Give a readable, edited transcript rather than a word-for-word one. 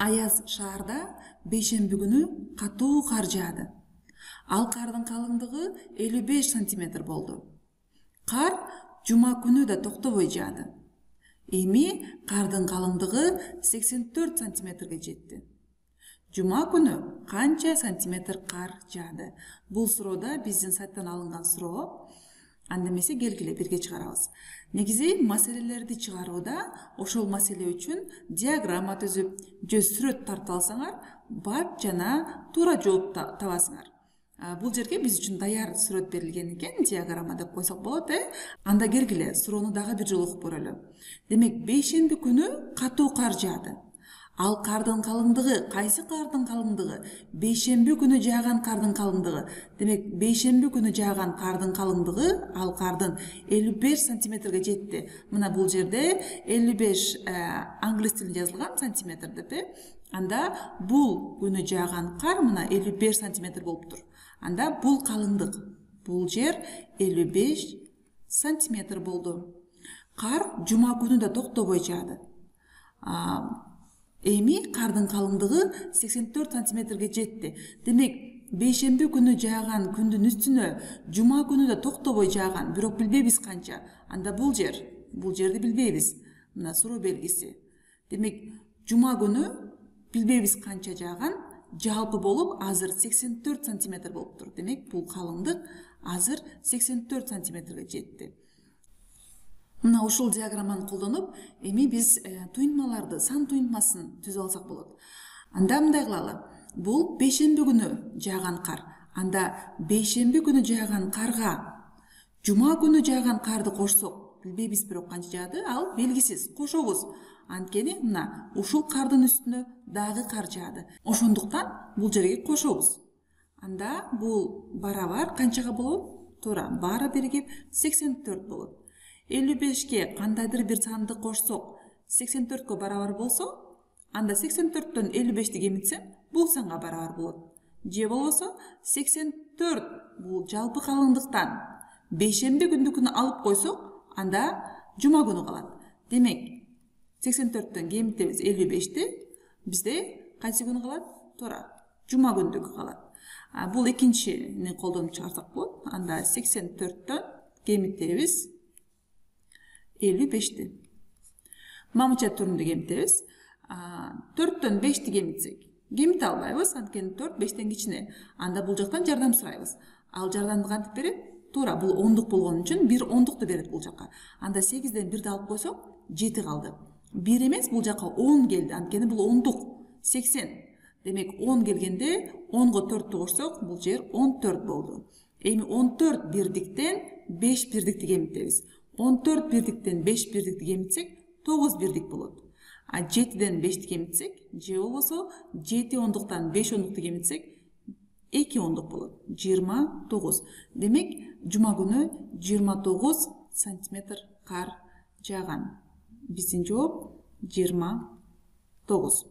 Аяз шаарда бейшемби күнү катуу кар жаады. Ал кардын калыңдыгы 55 сантиметр болду. Кар жума күнү да токтобой жаады. Эми кардын калыңдыгы 84 сантиметрге жетти. Жума күнү канча сантиметр кар жаады? Бул суроода биздин сайттан алынган суроо. Анда эмесе келгиле бирге чыгарабыз. Негизи маселелерди чыгарууда ошол маселе үчүн диаграмма түзүп, же сүрөт тартып алсаңар, бап жана туура жооп табасыңар. Бул жерге биз үчүн даяр сүрөт берилген экен, диаграмма деп койсок болот, Анда келгиле суроону дагы бир жолу окуп көрөлү. Демек, бейшемби күнү катуу кар жаады. Ал кардын калыңдыгы, кайсы кардын калыңдыгы? Бейшемби күнү жааган кардын калыңдыгы. Демек, бейшемби күнү жааган кардын калыңдыгы, ал кардын 55 сантиметрге жетти. Мына бул жерде 55 англис тилинде жазылган сантиметр деп, Анда бул күнү жааган кар мына 55 сантиметр болуптур. Анда бул калыңдык. Бул жер 55 сантиметр болду. Кар жума күнү да токтобой жаады. Эми кардын калыңдыгы 84 сантиметрге жетти. Демек, бейшемби күнү жааган күндүн үстүнө жума күнү да токтобой жааган, бирок билбейбиз канча. Анда бул жерди билбейбиз. Мына суроо белгиси. Демек, жума күнү билбейбиз канча жааган, жалпы болуп азыр 84 сантиметр болуптур. Демек, бул калыңдык азыр 84 сантиметрге жетти. Мына ушул диаграмманы колдонуп, эми биз туюнмаларды, сан туюнмасын түзүп алсак болот. Анда мындай кылалы. Бул бейшемби күнү жааган кар. Анда бейшемби күнү жааган карга жума күнү жааган карды кошсок, билбейбиз бирок канча жаады, ал белгисиз. Кошобуз. Анткени мына ушул кардын үстүнө дагы кар жаады. Ошондуктан бул жерге кошобуз. Анда бул барабар канчага болот? Туура, баары биригип 84 болот. 55ке кандайдыр бир санды кошсок, 84кө барабар болсо, анда 84төн 55ти кемитсем, бул санга барабар болот. Же болбосо 84 бул жалпы калыңдыктан бейшемби күндүкүнү алып койсок, анда жума күнү калат. Демек, 84төн кемитебиз 55ти, бизде кайсы күнү калат? Туура, жума күндүкү калат. Бул экинчини колдонуп чыгарсак болот. Анда 84төн кемитебиз 55ти. Мамыча түрүндө кемитебиз. 4төн 5ти кемитсек, кемите албайбыз, анткени 4 5тен кичине. Анда бул жактан жардам сурайбыз. Ал жардамды кантип берет? Туура, бул ондук болгон үчүн 1 ондукту берет бул жакка. Анда 8ден 1ди алып койсок, 7 калды. 1 эмес, бул жакка 10 келди, анткени бул ондук, 80. Демек, 10 келгенде 10го 4тү кошсок, бул жер 14 болду. Эми 14 бирдиктен 5 бирдикти кемитебиз. 14 бирдиктен 5 бирдикти кемитсек, 9 бирдик болот. 7ден 5ти кемитсек, же болбосо 7 ондуктан 5 ондукту кемитсек, 2 ондук болот. 29. Демек, жума күнү 29 сантиметр кар жааган. Биздин жооп 29.